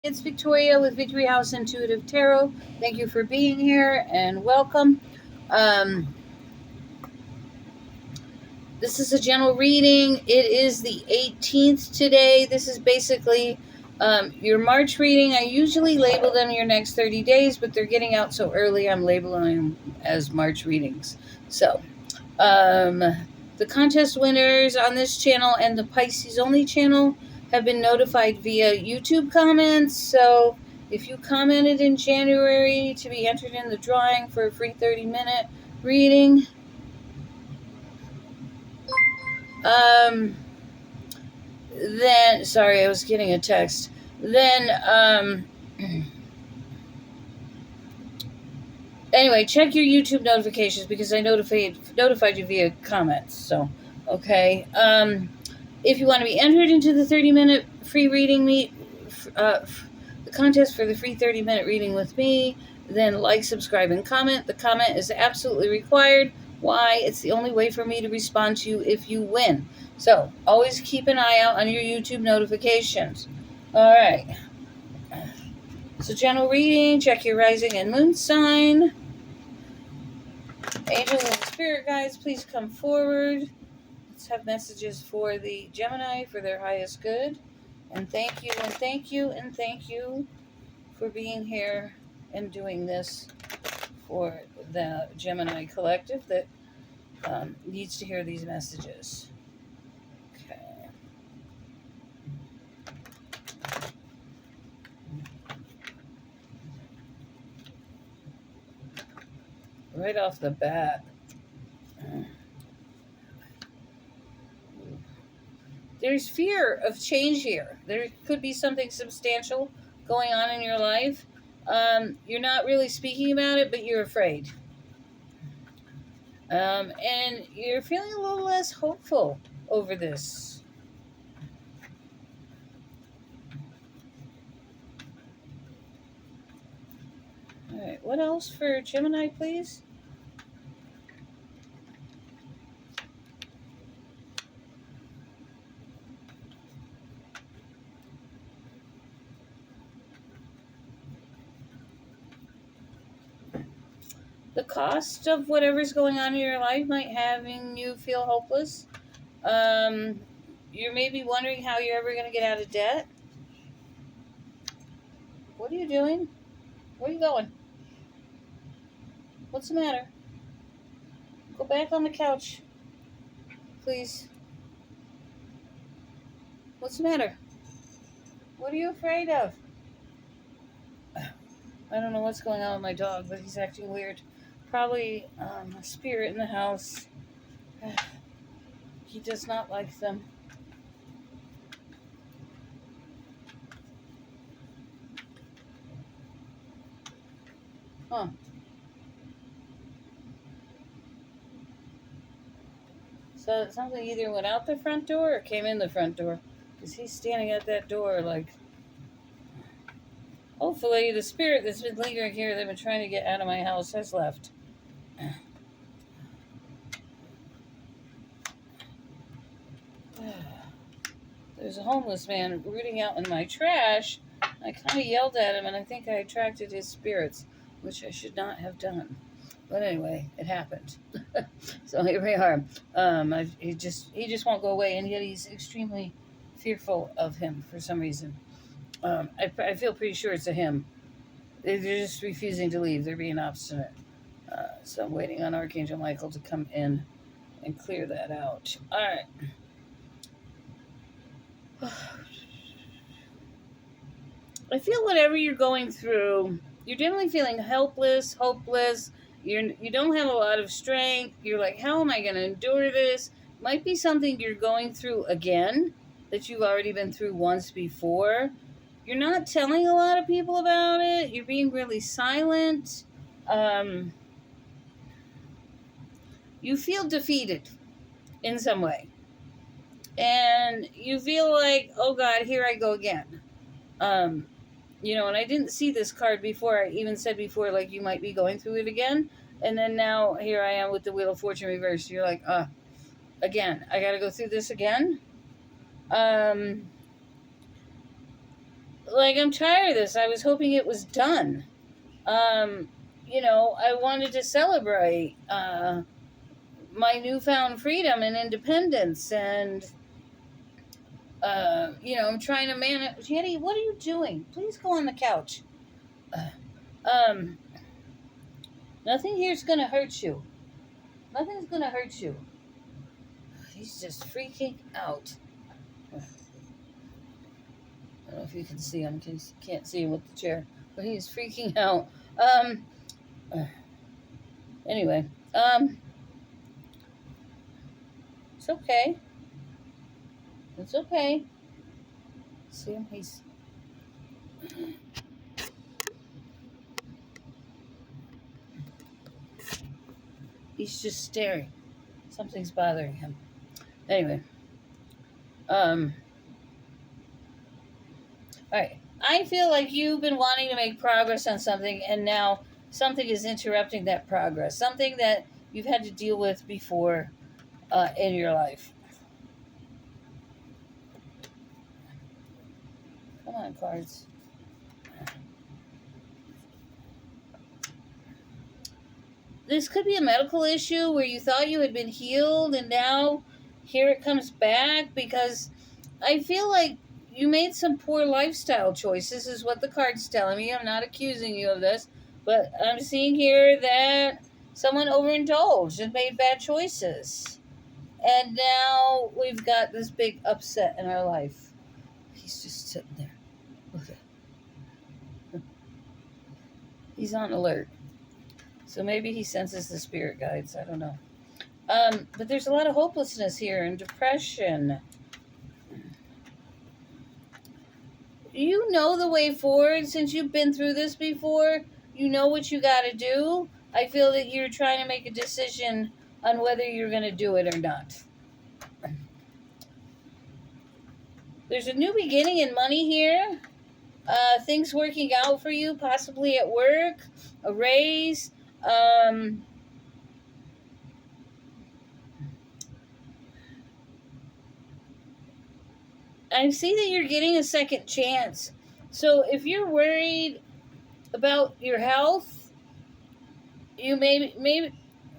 It's Victoria with Victory House Intuitive Tarot. Thank you for being here and welcome. Um, this is a general reading. It is the 18th today. This is basically your March reading. I usually label them your next 30 days, but they're getting out so early, I'm labeling them as March readings. So, the contest winners on this channel and the Pisces only channel have been notified via YouTube comments. So if you commented in January to be entered in the drawing for a free 30-minute reading, then, sorry, I was getting a text. Then, anyway, check your YouTube notifications because I notified you via comments. So, okay. If you want to be entered into the 30-minute free reading the contest for the free 30-minute reading with me, then like, subscribe, and comment. The comment is absolutely required. Why? It's the only way for me to respond to you if you win. So always keep an eye out on your YouTube notifications. All right. So general reading, check your rising and moon sign. Angels and spirit guides, please come forward. Let's have messages for the Gemini for their highest good. And thank you, and thank you, and thank you for being here and doing this for the Gemini collective that needs to hear these messages. Okay. Right off the bat. There's fear of change here. There could be something substantial going on in your life. You're not really speaking about it, but you're afraid. And you're feeling a little less hopeful over this. All right, what else for Gemini, please? The cost of whatever's going on in your life might having you feel hopeless. You're maybe wondering how you're ever going to get out of debt. What are you doing? Where are you going? What's the matter? Go back on the couch, please. What's the matter? What are you afraid of? I don't know what's going on with my dog, but he's acting weird. Probably a spirit in the house. He does not like them. Huh. So something either went out the front door or came in the front door. Because he's standing at that door like... Hopefully the spirit that's been lingering here, they've been trying to get out of my house, has left. There's a homeless man rooting out in my trash. I kind of yelled at him, and I think I attracted his spirits, which I should not have done. But anyway, it happened. So here we are. He just won't go away, and yet he's extremely fearful of him for some reason. I feel pretty sure it's a him. They're just refusing to leave. They're being obstinate. So I'm waiting on Archangel Michael to come in and clear that out. All right. I feel whatever you're going through, you're definitely feeling helpless, hopeless. You don't have a lot of strength. You're like, how am I going to endure this? Might be something you're going through again that you've already been through once before. You're not telling a lot of people about it. You're being really silent. You feel defeated in some way. And you feel like, oh God, here I go again. And I didn't see this card before. I even said before, like, you might be going through it again. And then now here I am with the Wheel of Fortune reversed. You're like, again, I got to go through this again. like, I'm tired of this. I was hoping it was done. I wanted to celebrate my newfound freedom and independence, and I'm trying to manage. Jenny, what are you doing? Please go on the couch. Um, Nothing here's gonna hurt you. Nothing's gonna hurt you. He's just freaking out. I don't know if you can see him. Can't see him with the chair, but he's freaking out. Anyway, it's okay. It's okay. See him? He's just staring. Something's bothering him. Anyway, all right. I feel like you've been wanting to make progress on something, and now something is interrupting that progress. Something that you've had to deal with before in your life. Come on, cards. This could be a medical issue where you thought you had been healed, and now here it comes back, because I feel like you made some poor lifestyle choices, is what the card's telling me. I'm not accusing you of this, but I'm seeing here that someone overindulged and made bad choices. And now we've got this big upset in our life. He's just sitting there. Okay. He's on alert. So maybe he senses the spirit guides. I don't know. But there's a lot of hopelessness here and depression. You know the way forward. Since you've been through this before, you know what you got to do. I feel that you're trying to make a decision on whether you're going to do it or not. There's a new beginning in money here. Things working out for you, possibly at work, a raise. I see that you're getting a second chance. So if you're worried about your health, you maybe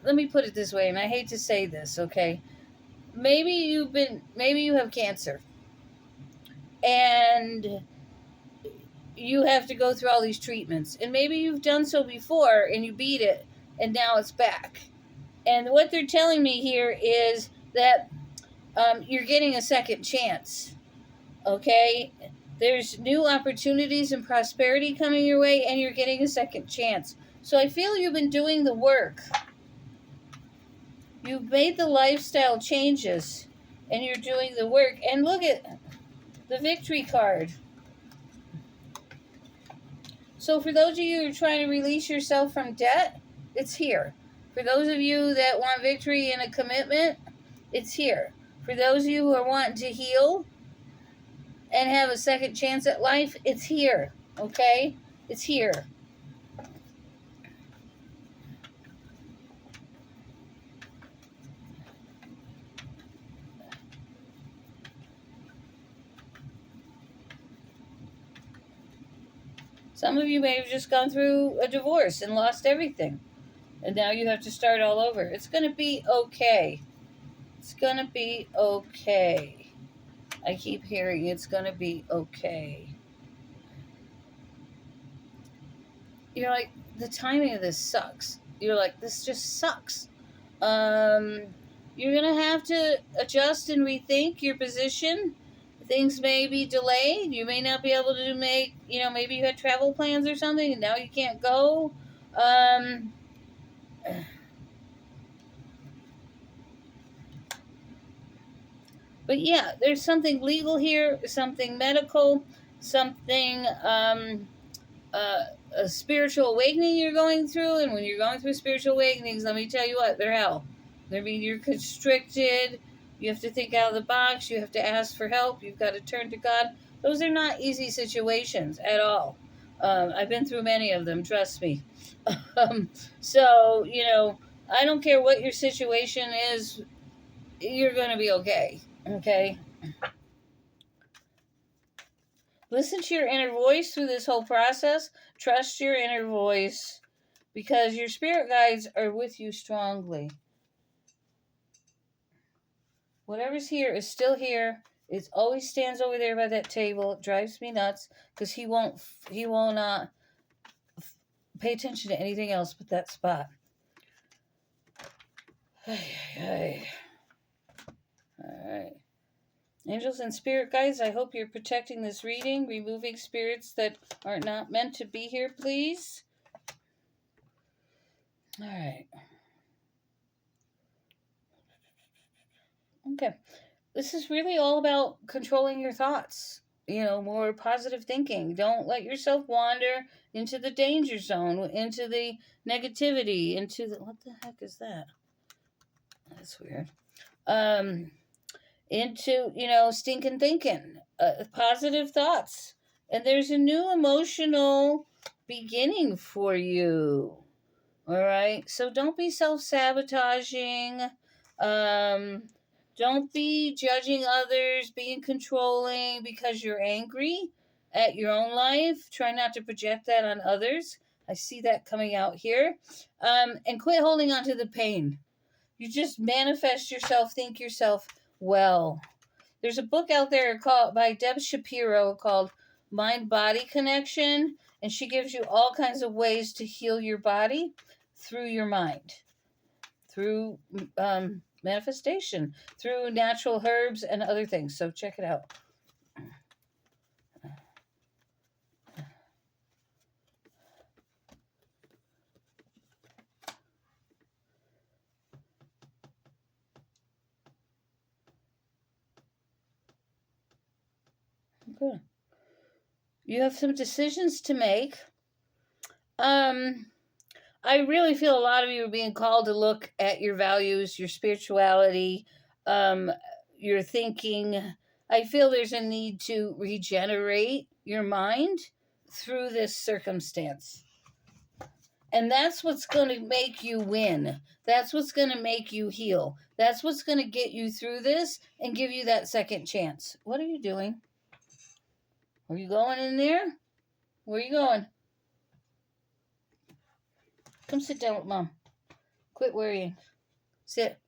let me put it this way, and I hate to say this, okay? Maybe you have cancer, and you have to go through all these treatments, and maybe you've done so before and you beat it, and now it's back. And what they're telling me here is that you're getting a second chance. Okay? There's new opportunities and prosperity coming your way, and you're getting a second chance. So I feel you've been doing the work. You've made the lifestyle changes, and you're doing the work. And look at the victory card. So for those of you who are trying to release yourself from debt, it's here. For those of you that want victory and a commitment, it's here. For those of you who are wanting to heal and have a second chance at life, it's here. Okay? It's here. Some of you may have just gone through a divorce and lost everything. And now you have to start all over. It's going to be okay. It's going to be okay. I keep hearing it's going to be okay. You're like, the timing of this sucks. You're like, this just sucks. You're going to have to adjust and rethink your position. Things may be delayed. You may not be able to make, maybe you had travel plans or something and now you can't go. But yeah, there's something legal here, something medical, something, a spiritual awakening you're going through. And when you're going through spiritual awakenings, let me tell you what, they're hell. I mean, you're constricted. You have to think out of the box. You have to ask for help. You've got to turn to God. Those are not easy situations at all. I've been through many of them, trust me. So, I don't care what your situation is, you're going to be okay. Okay? Listen to your inner voice through this whole process. Trust your inner voice because your spirit guides are with you strongly. Whatever's here is still here. It always stands over there by that table. It drives me nuts because he will not pay attention to anything else but that spot. All right. Angels and spirit guides, I hope you're protecting this reading, removing spirits that are not meant to be here, please. All right. Okay. This is really all about controlling your thoughts. More positive thinking. Don't let yourself wander into the danger zone, into the negativity, into the... What the heck is that? That's weird. Into, stinking thinking. Positive thoughts. And there's a new emotional beginning for you. All right? So don't be self-sabotaging. Don't be judging others, being controlling because you're angry at your own life. Try not to project that on others. I see that coming out here. And quit holding on to the pain. You just manifest yourself, think yourself well. There's a book out there by Deb Shapiro called Mind-Body Connection, and she gives you all kinds of ways to heal your body through your mind, through manifestation, through natural herbs and other things. So check it out. Okay. You have some decisions to make. I really feel a lot of you are being called to look at your values, your spirituality, your thinking. I feel there's a need to regenerate your mind through this circumstance. And that's what's going to make you win. That's what's going to make you heal. That's what's going to get you through this and give you that second chance. What are you doing? Are you going in there? Where are you going? Come sit down with Mom. Quit worrying. Sit.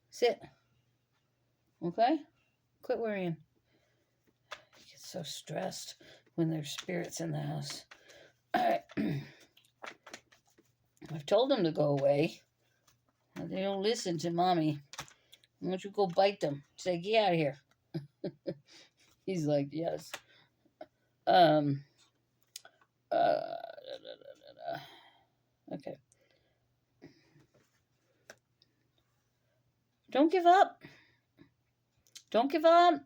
Sit. Okay? Quit worrying. I get so stressed when there's spirits in the house. All right. I've told them to go away. They don't listen to Mommy. Why don't you go bite them? Say, get out of here. He's like, yes. Okay. Don't give up. Don't give up.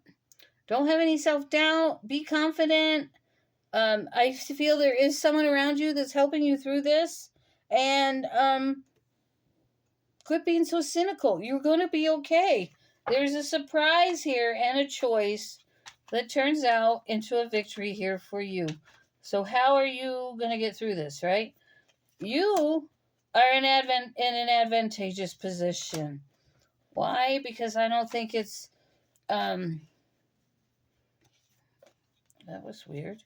Don't have any self-doubt. Be confident. I feel there is someone around you that's helping you through this. And quit being so cynical. You're going to be okay. There's a surprise here and a choice that turns out into a victory here for you. So how are you going to get through this, right? You are in an advantageous position. Why? Because I don't think it's... that was weird.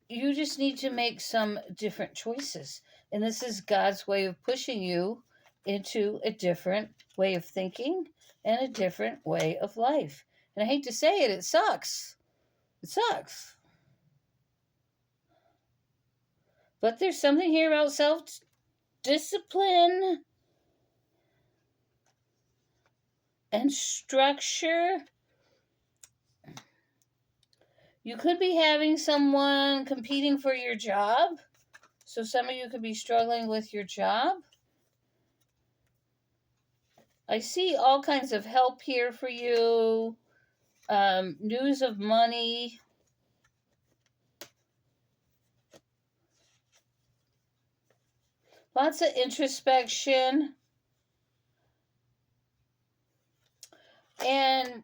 You just need to make some different choices. And this is God's way of pushing you into a different way of thinking and a different way of life. And I hate to say it, it sucks. It sucks. But there's something here about self-discipline and structure. You could be having someone competing for your job. So some of you could be struggling with your job. I see all kinds of help here for you. News of money. Lots of introspection. And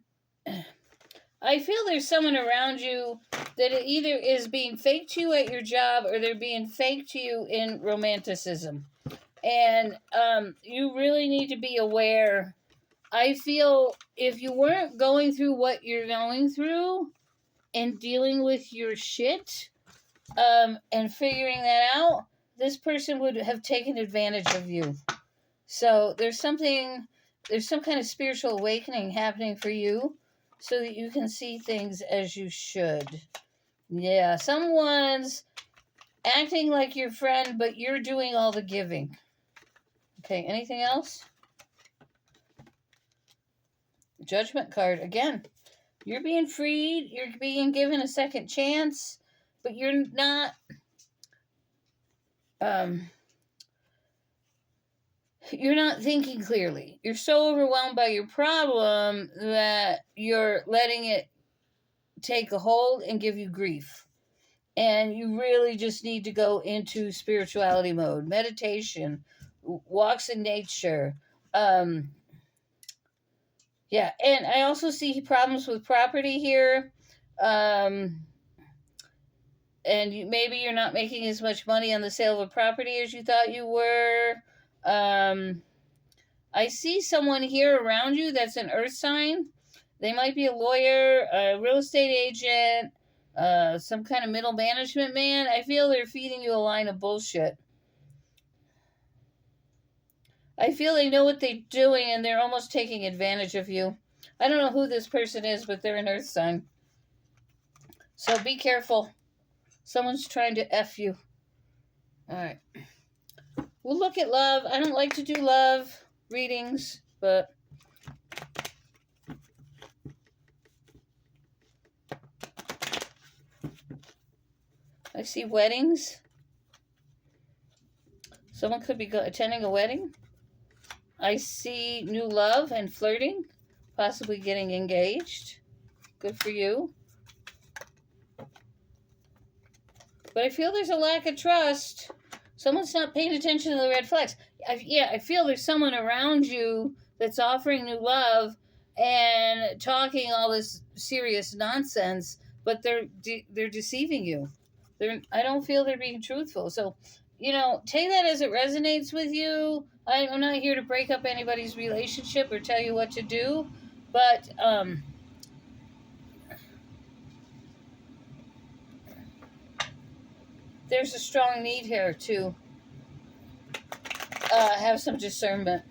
I feel there's someone around you that it either is being fake to you at your job or they're being fake to you in romanticism. And you really need to be aware. I feel if you weren't going through what you're going through and dealing with your shit, and figuring that out, this person would have taken advantage of you. So there's some kind of spiritual awakening happening for you so that you can see things as you should. Yeah, someone's acting like your friend, but you're doing all the giving. Okay, anything else? Judgment card. Again, you're being freed. You're being given a second chance, but you're not... you're not thinking clearly. You're so overwhelmed by your problem that you're letting it take a hold and give you grief. And you really just need to go into spirituality mode, meditation, walks in nature. Yeah, and I also see problems with property here. And maybe you're not making as much money on the sale of a property as you thought you were. I see someone here around you that's an earth sign. They might be a lawyer, a real estate agent, some kind of middle management man. I feel they're feeding you a line of bullshit. I feel they know what they're doing and they're almost taking advantage of you. I don't know who this person is, but they're an earth sign. So be careful. Someone's trying to F you. All right. We'll look at love. I don't like to do love readings, but I see weddings. Someone could be attending a wedding. I see new love and flirting, possibly getting engaged. Good for you. But I feel there's a lack of trust. Someone's not paying attention to the red flags. I feel there's someone around you that's offering new love and talking all this serious nonsense, but they're deceiving you. I don't feel they're being truthful. So, take that as it resonates with you. I'm not here to break up anybody's relationship or tell you what to do, but there's a strong need here to have some discernment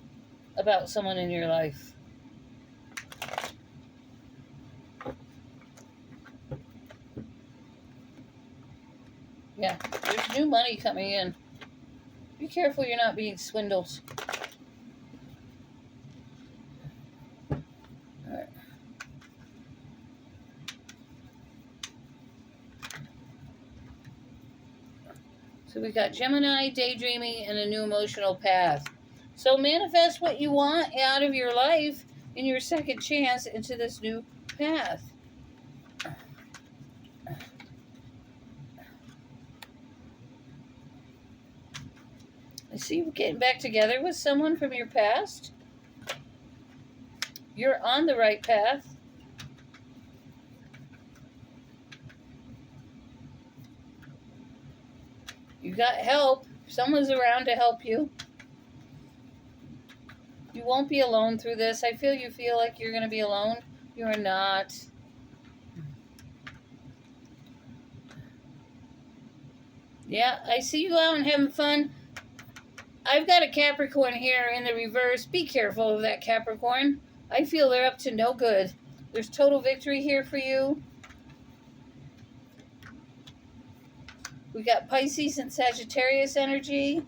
about someone in your life. Yeah, there's new money coming in. Be careful you're not being swindled. All right. So we got Gemini, daydreaming, and a new emotional path. So manifest what you want out of your life in your second chance into this new path. I see you getting back together with someone from your past. You're on the right path. You got help. Someone's around to help you. You won't be alone through this. I feel you feel like you're going to be alone. You are not. Yeah, I see you out and having fun. I've got a Capricorn here in the reverse. Be careful of that Capricorn. I feel they're up to no good. There's total victory here for you. We got Pisces and Sagittarius energy.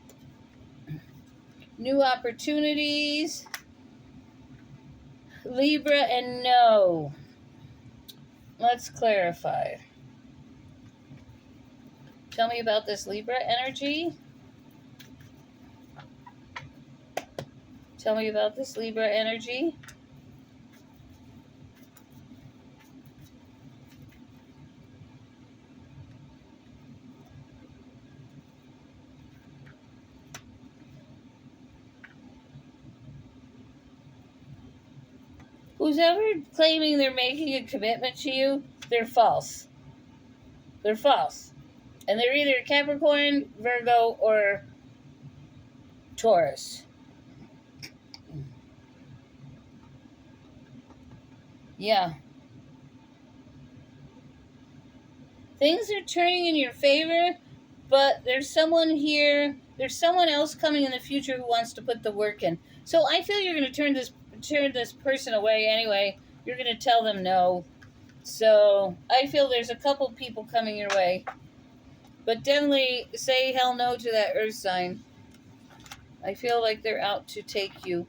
New opportunities. Libra and no. Let's clarify. Tell me about this Libra energy. Tell me about this Libra energy. Who's ever claiming they're making a commitment to you, they're false. They're false. And they're either Capricorn, Virgo, or Taurus. Yeah. Things are turning in your favor, but there's someone here, there's someone else coming in the future who wants to put the work in. So I feel you're going to turn this person away anyway. You're going to tell them no. So I feel there's a couple people coming your way. But definitely say hell no to that earth sign. I feel like they're out to take you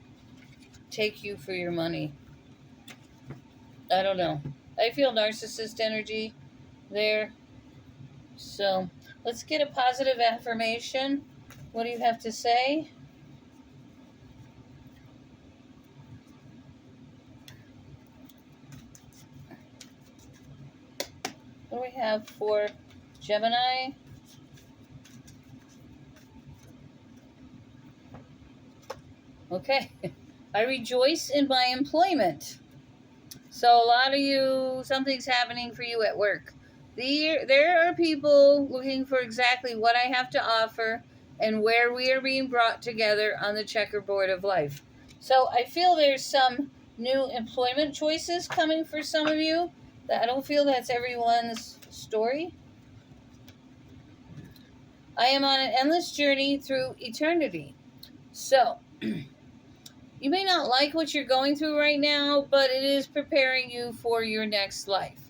for your money. I don't know. I feel narcissist energy there. So let's get a positive affirmation. What do you have to say? What do we have for Gemini? Okay. I rejoice in my employment. So a lot of you, something's happening for you at work. There are people looking for exactly what I have to offer and where we are being brought together on the checkerboard of life. So I feel there's some new employment choices coming for some of you. I don't feel that's everyone's story. I am on an endless journey through eternity. So you may not like what you're going through right now, but it is preparing you for your next life.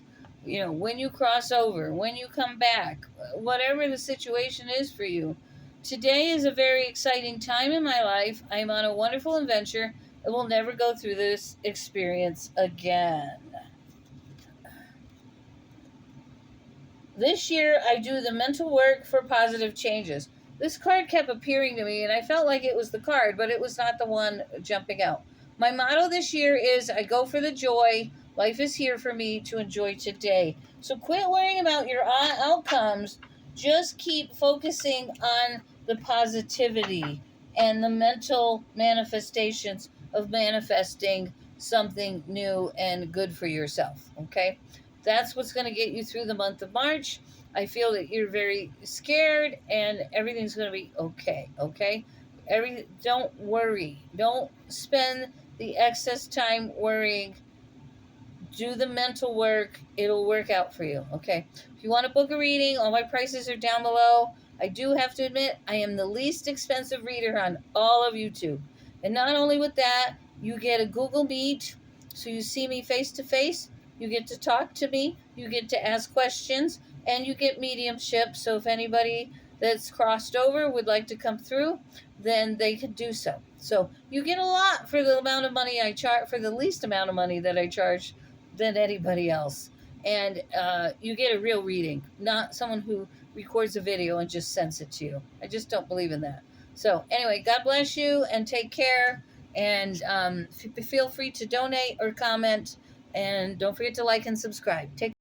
You know, when you cross over, when you come back, whatever the situation is for you. Today is a very exciting time in my life. I'm on a wonderful adventure and will never go through this experience again. This year, I do the mental work for positive changes. This card kept appearing to me, and I felt like it was the card, but it was not the one jumping out. My motto this year is I go for the joy. Life is here for me to enjoy today. So quit worrying about your outcomes. Just keep focusing on the positivity and the mental manifestations of manifesting something new and good for yourself. Okay? That's what's going to get you through the month of March. I feel that you're very scared and everything's going to be okay. Okay? Don't worry. Don't spend the excess time worrying. Do the mental work. It'll work out for you. Okay? If you want to book a reading, all my prices are down below. I do have to admit, I am the least expensive reader on all of YouTube. And not only with that, you get a Google Meet, so you see me face to face. You get to talk to me. You get to ask questions. And you get mediumship. So if anybody that's crossed over would like to come through, then they could do so. So you get a lot for the amount of money I charge, for the least amount of money that I charge than anybody else. And you get a real reading, not someone who records a video and just sends it to you. I just don't believe in that. So anyway, God bless you and take care. And feel free to donate or comment. And don't forget to like and subscribe. Take